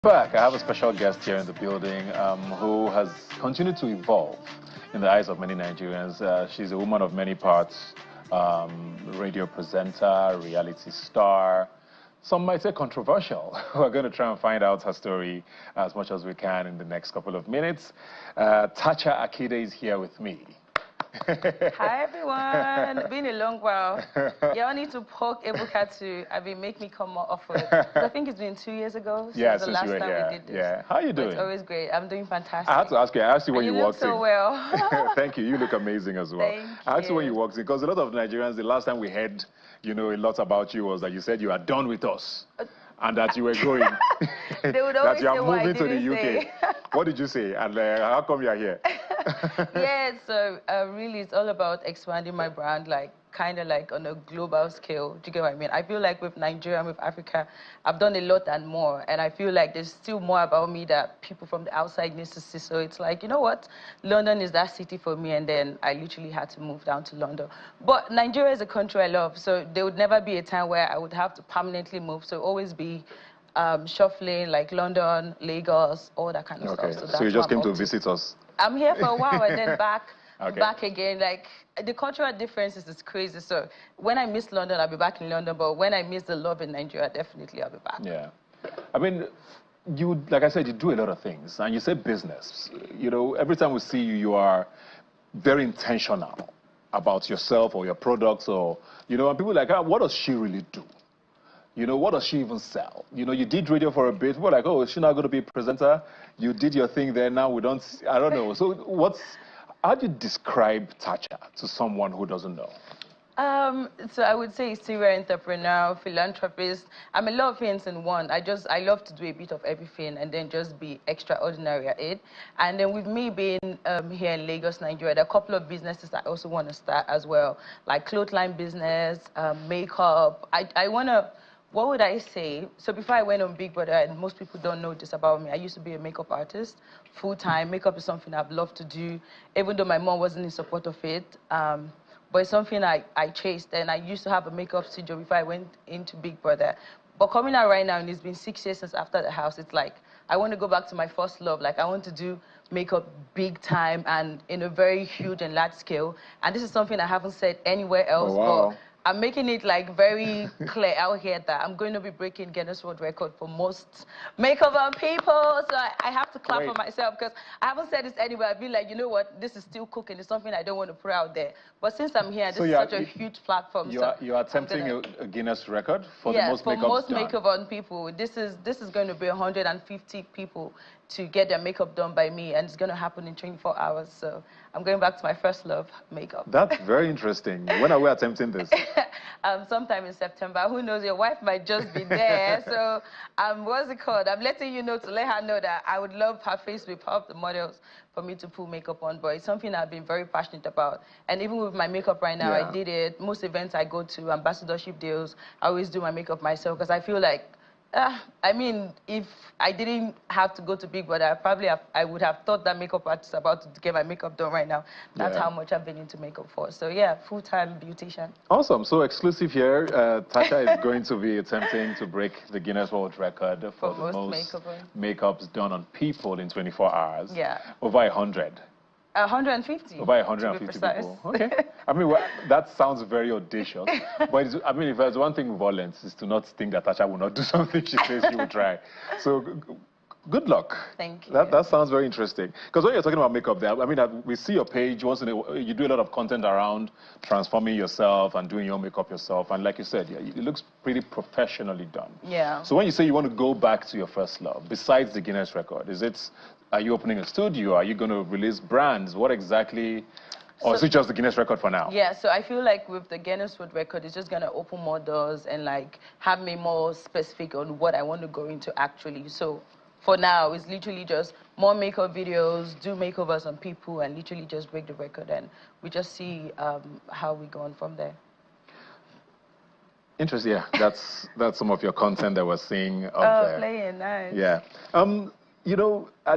Back, I have a special guest here in the building who has continued to evolve in the eyes of many Nigerians. She's a woman of many parts, radio presenter, reality star, some might say controversial. We're going to try and find out her story as much as we can in the next couple of minutes. Tacha Akide is here with me. Hi everyone, been a long while. Y'all need to poke Ebuka to make me come more often. I think it's been 2 years ago since the last time we did this. Yeah, how are you doing? It's always great. I'm doing fantastic. I had to ask you. I asked you when you walked in. You look so well. Thank you. You look amazing as well. Thank you. I asked you when you walked in because a lot of Nigerians, the last time we heard, a lot about you was that you said you are done with us. And that you were going, they would that always you are say moving to the UK. Say. What did you say? And how come you are here? Yeah, so really it's all about expanding my brand, kind of on a global scale. Do you get what I mean? I feel like with Nigeria and with Africa, I've done a lot and more. And I feel like there's still more about me that people from the outside need to see. So it's like, you know what? London is that city for me. And then I literally had to move down to London. But Nigeria is a country I love. So there would never be a time where I would have to permanently move. So always be shuffling, like London, Lagos, all that kind of stuff. So you just came to visit us? I'm here for a while and then back. Okay. Back again. The cultural differences is crazy. So when I miss London, I'll be back in London. But when I miss the love in Nigeria, definitely I'll be back. Yeah. I mean, like I said, you do a lot of things. And you say business. Every time we see you, you are very intentional about yourself or your products. Or, and people are like, what does she really do? What does she even sell? You did radio for a bit. We're like, oh, is she not going to be a presenter? You did your thing there. Now we don't, I don't know. So how do you describe Tacha to someone who doesn't know? So I would say serial entrepreneur, philanthropist. I'm a lot of things in one. I love to do a bit of everything and then just be extraordinary at it. And then with me being here in Lagos, Nigeria, there are a couple of businesses I also want to start as well, like clothesline business, makeup. I want to... What would I say? So before I went on Big Brother, and most people don't know this about me, I used to be a makeup artist, full-time. Makeup is something I've loved to do, even though my mom wasn't in support of it. But it's something I chased, and I used to have a makeup studio before I went into Big Brother. But coming out right now, and it's been 6 years since after the house, it's like, I want to go back to my first love. I want to do makeup big time and in a very huge and large scale. And this is something I haven't said anywhere else. Oh, wow. But I'm making it very clear out here that I'm going to be breaking Guinness World Record for most makeup on people. So I have to clap for myself because I haven't said this anywhere. I've been like, you know what, this is still cooking. It's something I don't want to put out there. But since I'm here, this is such a huge platform. You are attempting a Guinness record for the most makeup done? Most makeup on people. This is going to be 150 people to get their makeup done by me, and it's going to happen in 24 hours. So I'm going back to my first love, makeup. That's very interesting. When are we attempting this? Sometime in September. Who knows? Your wife might just be there. So what's it called? I'm letting you know to let her know that I would love her face to be part of the models for me to put makeup on. But it's something I've been very passionate about. And even with my makeup right now, I did it. Most events I go to, ambassadorship deals, I always do my makeup myself because I feel like, if I didn't have to go to Big Brother, I would have thought that makeup artist about to get my makeup done right now. That's how much I've been into makeup for. So yeah, full-time beautician. Awesome. So exclusive here, Tacha is going to be attempting to break the Guinness World Record for the most makeups done on people in 24 hours. Yeah. Over 100. 150. Over 150 people. Okay. I mean, that sounds very audacious. But if there's one thing with violence, is to not think that Tacha will not do something she says she will try. So good luck. Thank you. That sounds very interesting. Because when you're talking about makeup there, we see your page once you do a lot of content around transforming yourself and doing your makeup yourself. And like you said, it looks pretty professionally done. Yeah. So when you say you want to go back to your first love, besides the Guinness record, are you opening a studio? Are you going to release brands? What exactly? Or is it just the Guinness record for now? Yeah, so I feel like with the Guinness World Record, it's just going to open more doors and have me more specific on what I want to go into actually. So for now, it's literally just more makeup videos, do makeovers on people, and literally just break the record. And we just see how we go on from there. Interesting. Yeah, that's some of your content that we're seeing up there. Playing, nice. Yeah.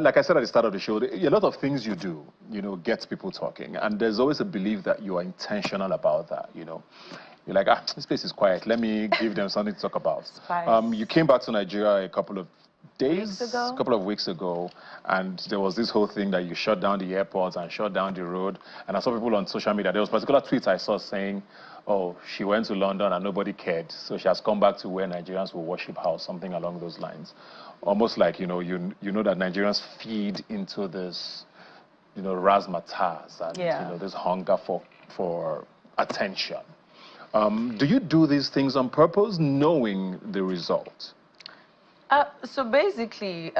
Like I said at the start of the show, a lot of things you do, gets people talking. And there's always a belief that you are intentional about that, You're like, this place is quiet. Let me give them something to talk about. You came back to Nigeria a couple of days, a couple of weeks ago, and there was this whole thing that you shut down the airports and shut down the road. And I saw people on social media. There was particular tweets I saw saying, oh, she went to London and nobody cared, so she has come back to where Nigerians will worship her, something along those lines. Almost like, you know that Nigerians feed into this, razzmatazz and, this hunger for attention. Do you do these things on purpose, knowing the result? So basically,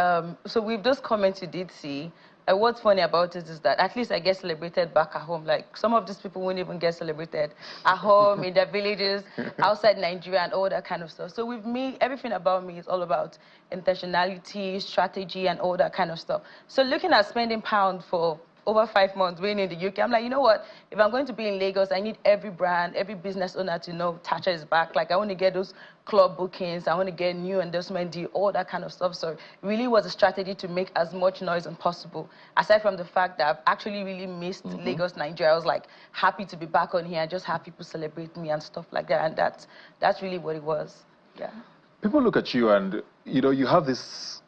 so with those comments you did see, what's funny about it is that at least I get celebrated back at home. Like, some of these people won't even get celebrated at home, in their villages, outside Nigeria, and all that kind of stuff. So with me, everything about me is all about intentionality, strategy, and all that kind of stuff. So looking at spending pounds for over 5 months being in the UK, I'm like, you know what? If I'm going to be in Lagos, I need every brand, every business owner to know Tacha is back. Like, I want to get those club bookings, I want to get new endorsement deal, all that kind of stuff. So it really was a strategy to make as much noise as possible. Aside from the fact that I've actually really missed Lagos, Nigeria, I was like happy to be back on here, just have people celebrate me and stuff like that. And that's really what it was. Yeah. People look at you and, you have this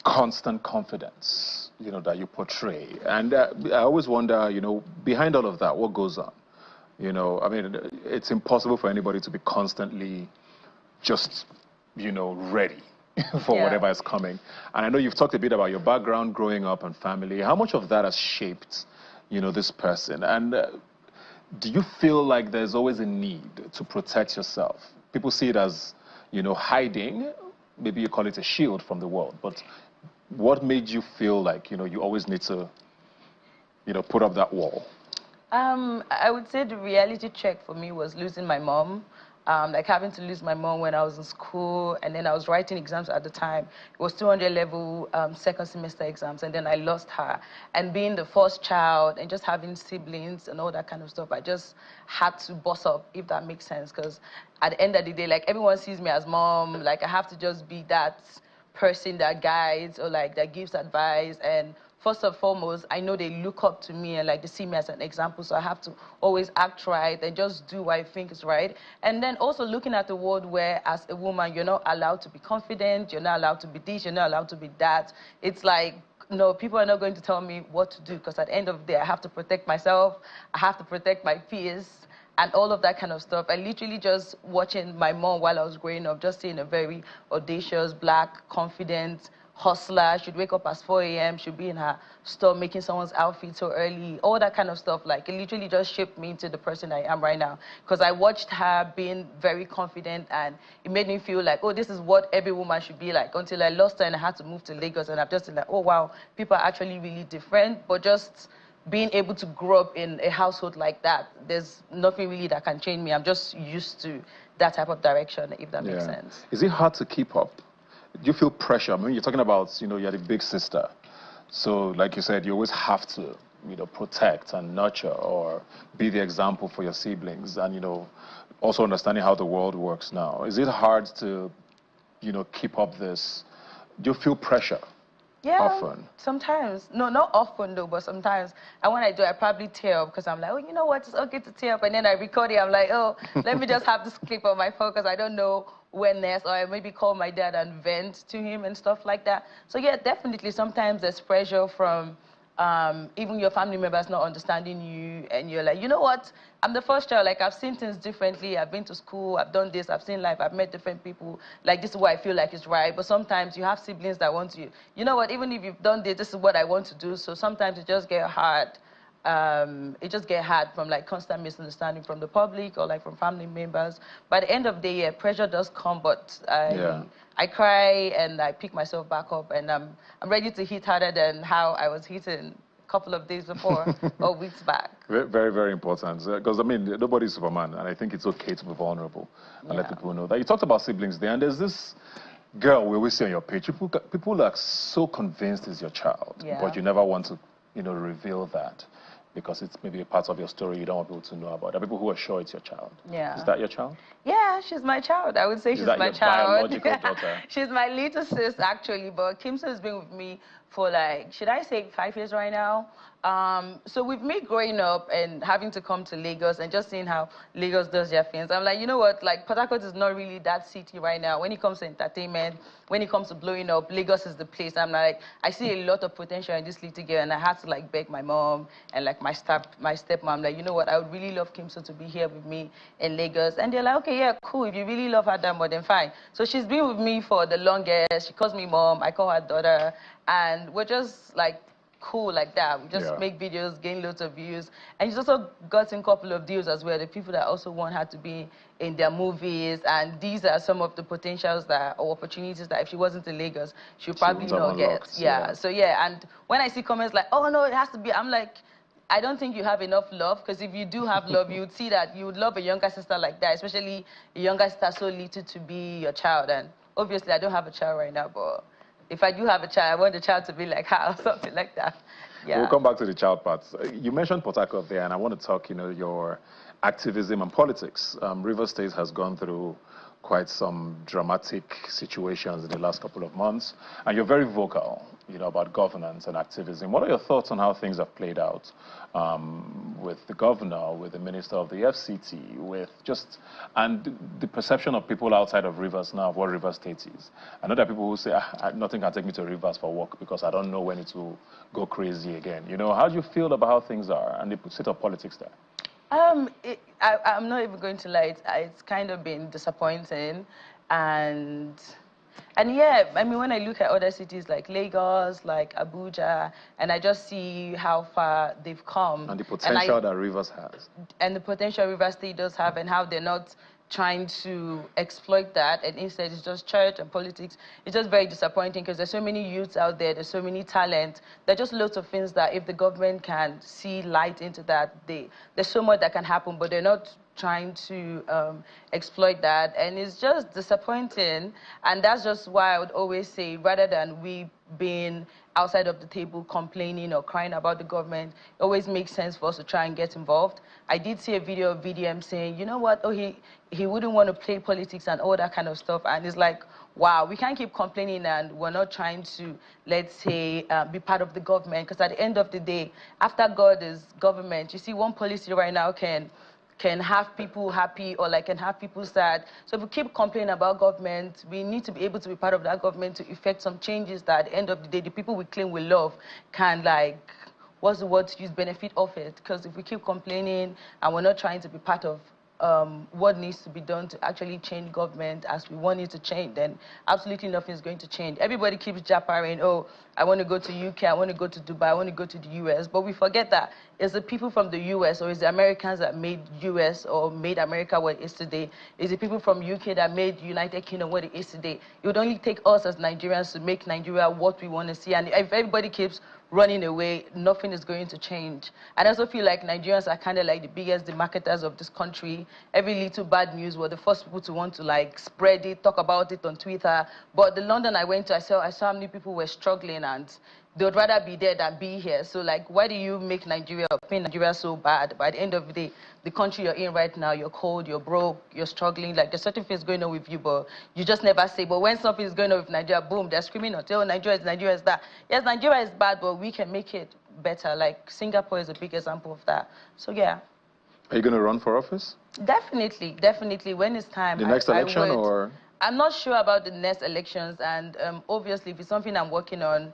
constant confidence, that you portray. And I always wonder, behind all of that, what goes on? I mean, it's impossible for anybody to be constantly just, ready for whatever is coming. And I know you've talked a bit about your background growing up and family. How much of that has shaped, this person? And do you feel like there's always a need to protect yourself? People see it as, hiding. Maybe you call it a shield from the world. But what made you feel like, you always need to, put up that wall? I would say the reality check for me was losing my mom. Like having to lose my mom when I was in school, and then I was writing exams at the time. It was 200 level second semester exams, and then I lost her. And being the first child and just having siblings and all that kind of stuff, I just had to boss up, if that makes sense. Because at the end of the day, like, everyone sees me as mom. Like, I have to just be that person that guides or like that gives advice. And first and foremost, I know they look up to me and like they see me as an example, so I have to always act right and just do what I think is right. And then also looking at the world where, as a woman, you're not allowed to be confident, you're not allowed to be this, you're not allowed to be that. It's like, no, people are not going to tell me what to do, because at the end of the day, I have to protect myself, I have to protect my peers, and all of that kind of stuff. I literally just watching my mom while I was growing up, just seeing a very audacious, black, confident hustler. She'd wake up at 4 a.m., she'd be in her store making someone's outfit so early, all that kind of stuff. Like, it literally just shaped me into the person I am right now. Because I watched her being very confident, and it made me feel like, oh, this is what every woman should be like, until I lost her and I had to move to Lagos. And I'm just like, oh, wow, people are actually really different. But just being able to grow up in a household like that, there's nothing really that can change me. I'm just used to that type of direction, if that makes sense. Is it hard to keep up? Do you feel pressure? I mean, you're talking about, you're the big sister. So, like you said, you always have to, protect and nurture or be the example for your siblings. And, also understanding how the world works now. Is it hard to, keep up this? Do you feel pressure? Yeah, often? Sometimes. No, not often though, but sometimes. And when I do, I probably tear up, because I'm like, oh, you know what, it's okay to tear up. And then I record it, I'm like, oh, let me just have this clip on my phone, because I don't know when next, or I maybe call my dad and vent to him and stuff like that. So yeah, definitely sometimes there's pressure from even your family members not understanding you, and you're like, you know what, I'm the first child, like, I've seen things differently, I've been to school, I've done this, I've seen life, I've met different people, like, this is what I feel like is right. But sometimes you have siblings that want you know what, even if you've done this is what I want to do. So sometimes it just get hard. From like constant misunderstanding from the public or like from family members. By the end of the year, pressure does come, but I cry and I pick myself back up, and I'm ready to hit harder than how I was hitting a couple of days before or weeks back. Very, very important, because I mean, nobody's Superman, and I think it's okay to be vulnerable and let people know that. You talked about siblings there, and there's this girl we always see on your page. People are so convinced it's your child, but you never want to, reveal that, because it's maybe a part of your story you don't want people to know about. There are people who are sure it's your child. Yeah. Is that your child? Yeah, she's my child. I would say she's my child. Biological daughter? She's my little sis, actually, but Kimson has been with me for, like, should I say 5 years right now? So with me growing up and having to come to Lagos and just seeing how Lagos does their things, I'm like, you know what, like Port Harcourt is not really that city right now. When it comes to entertainment, when it comes to blowing up, Lagos is the place. I'm like, I see a lot of potential in this little girl, and I had to like beg my mom and like my stepmom, like, you know what, I would really love Kimso to be here with me in Lagos. And they're like, okay, yeah, cool. If you really love her that much, then fine. So she's been with me for the longest. She calls me mom, I call her daughter, and we're just like cool like that. We just make videos, gain loads of views. And she's also gotten a couple of deals as well. The people that also want her to be in their movies. And these are some of the potentials that, or opportunities that if she wasn't in Lagos, she would probably not get. Yeah. So yeah, and when I see comments like, oh no, it has to be, I'm like, I don't think you have enough love, because if you do have love, you would see that you would love a younger sister like that, especially a younger sister so little to be your child. And obviously I don't have a child right now, but if I do have a child, I want the child to be like her or something like that. Yeah. We'll come back to the child parts. You mentioned Port Harcourt there, and I want to talk, your activism and politics. Rivers State has gone through quite some dramatic situations in the last couple of months, and you're very vocal, about governance and activism. What are your thoughts on how things have played out with the governor, with the minister of the FCT, and the perception of people outside of Rivers now of what Rivers State is? I know there are people who say, nothing can take me to Rivers for work because I don't know when it will go crazy again. How do you feel about how things are and the state of politics there? I'm not even going to lie, it's kind of been disappointing, and yeah, I mean, when I look at other cities like Lagos, like Abuja, and I just see how far they've come. And the potential that Rivers has. And the potential Rivers State does have, and how they're not trying to exploit that, and instead it's just church and politics. It's just very disappointing, because there's so many youths out there, there's so many talent. There's just lots of things that if the government can see light into that, there's so much that can happen, but they're not trying to exploit that, and it's just disappointing. And that's just why I would always say, rather than we being outside of the table complaining or crying about the government, it always makes sense for us to try and get involved. I did see a video of VDM saying, you know what, oh, he wouldn't want to play politics and all that kind of stuff, and it's like, wow, we can't keep complaining and we're not trying to, let's say, be part of the government, because at the end of the day, after God is government. You see, one policy right now can have people happy or like can have people sad. So if we keep complaining about government, we need to be able to be part of that government to effect some changes that at the end of the day, the people we claim we love can, like, what's the word to use, benefit of it. Because if we keep complaining and we're not trying to be part of what needs to be done to actually change government as we want it to change, then absolutely nothing is going to change. Everybody keeps jabbering, oh, I want to go to UK, I want to go to Dubai, I want to go to the US, but we forget that it's the people from the US, or it's the Americans that made US or made America what it is today. It's the people from UK that made United Kingdom what it is today. It would only take us as Nigerians to make Nigeria what we want to see, and if everybody keeps running away, nothing is going to change. And I also feel like Nigerians are kind of like the biggest demarketers of this country. Every little bad news, we're the first people to want to like spread it, talk about it on Twitter. But the London I went to, I saw how many people were struggling, and they would rather be there than be here. So like, why do you make Nigeria, paint Nigeria so bad? By the end of the day, the country you're in right now, you're cold, you're broke, you're struggling, like there's certain things going on with you, but you just never say. But when something is going on with Nigeria, boom, they're screaming out, oh, Nigeria is that. Yes, Nigeria is bad, but we can make it better. Like Singapore is a big example of that. So yeah. Are you going to run for office? Definitely, definitely. When it's time. The next election, or? I'm not sure about the next elections, and obviously if it's something I'm working on,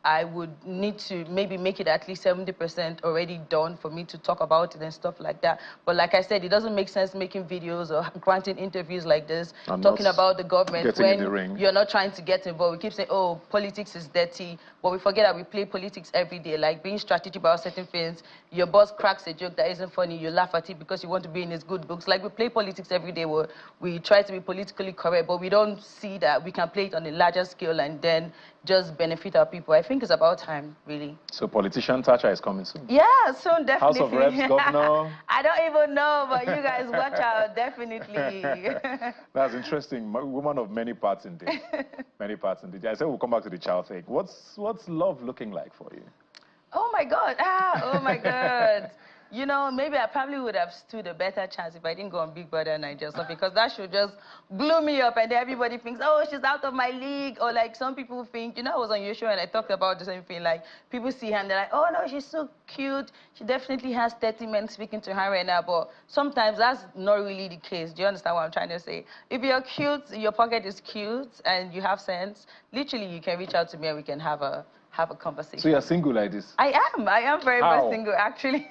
I would need to maybe make it at least 70% already done for me to talk about it and stuff like that. But like I said, it doesn't make sense making videos or granting interviews like this, talking about the government when you're not trying to get involved. We keep saying, oh, politics is dirty, but we forget that we play politics every day, like being strategic about certain things. Your boss cracks a joke that isn't funny, you laugh at it because you want to be in his good books. Like, we play politics every day where we try to be politically correct, but we don't see that we can play it on a larger scale and then just benefit our people. I think it's about time, really. So politician Tacha is coming soon? Yeah, soon, definitely. House of Reps, governor? I don't even know, but you guys watch out, definitely. That's interesting. Woman of many parts indeed. Many parts indeed. I said we'll come back to the child thing. What's love looking like for you? Oh my God. Oh my God. You know, maybe I probably would have stood a better chance if I didn't go on Big Brother Nigeria, so because that should just blew me up, and everybody thinks, oh, she's out of my league, or like some people think, you know, I was on your show and I talked about the same thing, like people see her and they're like, oh no, she's so cute, she definitely has 30 men speaking to her right now, but sometimes that's not really the case. Do you understand what I'm trying to say? If you're cute, your pocket is cute, and you have sense, literally you can reach out to me and we can have a conversation. So you're single like this? I am very much single, actually.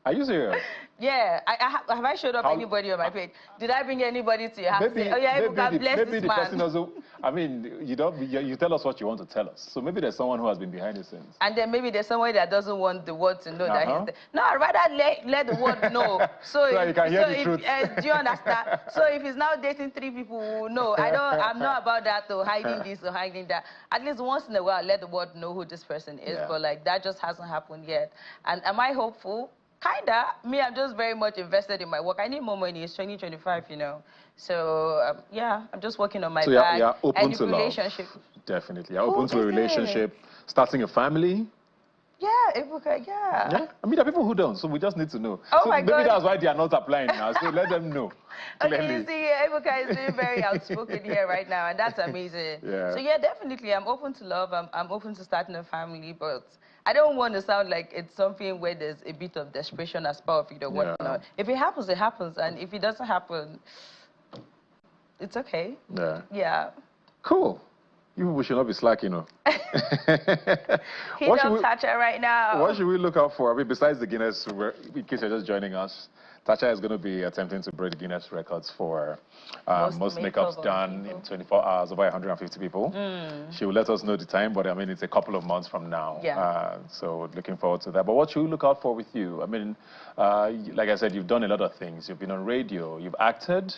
Are you serious? Yeah, have I showed up anybody on my page? Did I bring anybody to your house? Maybe, Oh yeah, maybe, bless maybe this the man. person also, I mean, you tell us what you want to tell us. So maybe there's someone who has been behind the scenes. And then maybe there's someone that doesn't want the world to know that he's there. No, I'd rather let the world know. So you can hear the truth. Do you understand? So if he's now dating 3 people, no, I'm not about that, or hiding this or hiding that. At least once in a while, let the world know who this person is. But like, that just hasn't happened yet. And am I hopeful? Kinda. Me, I'm just very much invested in my work. I need more money. It's 2025, you know. So, yeah, I'm just working on my bag. You're open and to relationship. love. Definitely. You're open to a relationship, starting a family. Yeah, yeah. I mean, there are people who don't, so we just need to know. Oh so my God. Maybe that's why they are not applying now, so let them know. Okay, you see, Ebuka is being very outspoken here right now, and that's amazing. Yeah. So, yeah, definitely, I'm open to love. I'm open to starting a family, but I don't want to sound like it's something where there's a bit of desperation as part of it or whatnot. If it happens, it happens, and if it doesn't happen, it's okay. Yeah. Cool. We should not be slacking, you know. Hit up Tacha right now. What should we look out for? I mean, besides the Guinness, in case you're just joining us, Tacha is going to be attempting to break Guinness records for most makeups done in 24 hours over 150 people. She will let us know the time, but I mean, it's a couple of months from now. Yeah. So looking forward to that. But what should we look out for with you? I mean, like I said, you've done a lot of things. You've been on radio, you've acted.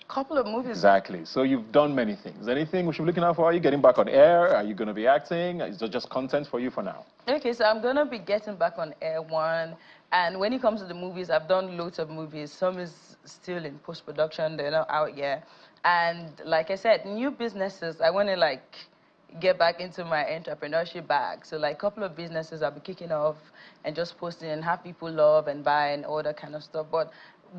Couple of movies. Exactly. So you've done many things. Anything we should be looking out for? Are you getting back on air? Are you going to be acting? Is it just content for you for now? Okay, so I'm going to be getting back on air, one. And when it comes to the movies, I've done loads of movies. Some is still in post-production. They're not out yet. And like I said, new businesses, I want to like get back into my entrepreneurship bag. So like a couple of businesses I'll be kicking off and just posting and have people love and buy and all that kind of stuff. But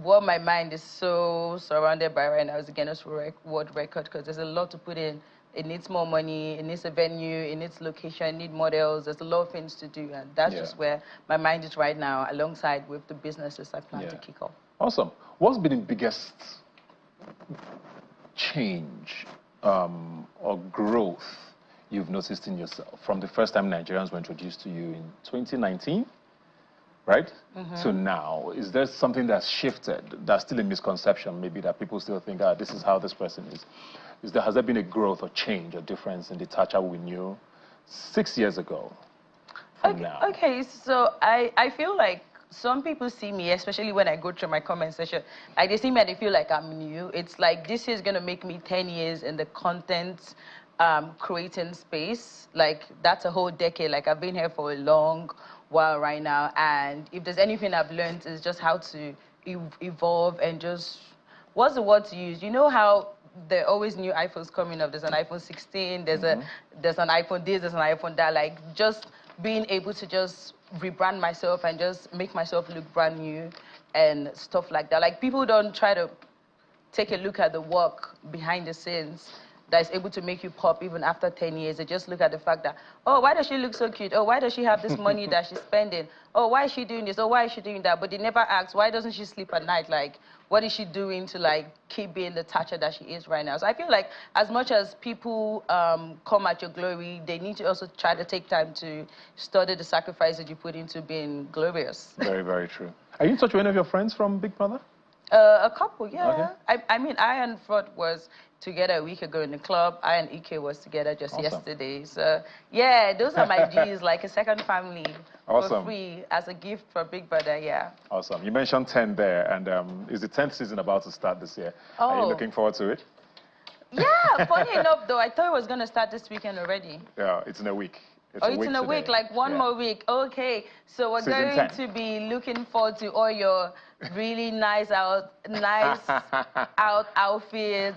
what my mind is so surrounded by right now is the Guinness World Record, because there's a lot to put in. It needs more money, it needs a venue, it needs location, it needs models. There's a lot of things to do, and that's just where my mind is right now, alongside with the businesses I plan to kick off. Awesome. What's been the biggest change or growth you've noticed in yourself from the first time Nigerians were introduced to you in 2019? Right? So now, is there something that's shifted, that's still a misconception, maybe, that people still think, this is how this person is? Has there been a growth or change or difference in the Tacha we knew 6 years ago from now? Okay, so I feel like some people see me, especially when I go through my comment section, like they see me and they feel like I'm new. It's like this is going to make me 10 years in the content creating space. Like, that's a whole decade. Like, I've been here for a long while right now, and if there's anything I've learned, is just how to evolve and just, what's the word to use? You know how there are always new iPhones coming up. There's an iPhone 16, there's an iPhone this, there's an iPhone that. Like, just being able to just rebrand myself and just make myself look brand new and stuff like that. Like, people don't try to take a look at the work behind the scenes that is able to make you pop even after 10 years. They just look at the fact that, oh, why does she look so cute? Oh, why does she have this money that she's spending? Oh, why is she doing this? Oh, why is she doing that? But they never ask, why doesn't she sleep at night? Like, what is she doing to, like, keep being the Tacha that she is right now? So I feel like as much as people come at your glory, they need to also try to take time to study the sacrifice that you put into being glorious. Very, very true. Are you in touch with any of your friends from Big Brother? A couple, yeah. Okay. I mean, I and Ford was together a week ago in the club. I and Ike was together just yesterday. So, yeah, those are my G's, like a second family for free as a gift for Big Brother, yeah. Awesome. You mentioned 10 there, and is the 10th season about to start this year? Oh. Are you looking forward to it? Yeah, funny enough, though, I thought it was going to start this weekend already. Yeah, it's in a week. It's in a week, like one more week. Okay, so we're going to be looking forward to all your really nice outfits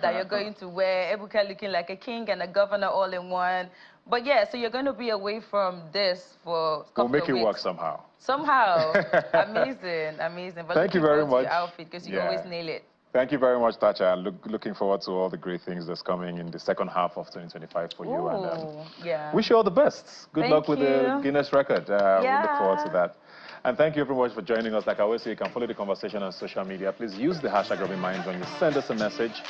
that you're going to wear. Ebuka looking like a king and a governor all in one. But yeah, so you're going to be away from this for a couple We'll make of it weeks. work somehow. Somehow. Amazing, amazing. But Thank you looking very forward to much. your outfit because you always nail it. Thank you very much, Tacha. Looking forward to all the great things that's coming in the second half of 2025 for you. Ooh, And yeah. wish you all the best. Good luck with the you. Guinness record. We look forward to Yeah. that. And thank you very much for joining us. Like I always say, you can follow the conversation on social media. Please use the hashtag Rubbin'minds when you send us a message.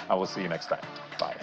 I will see you next time. Bye.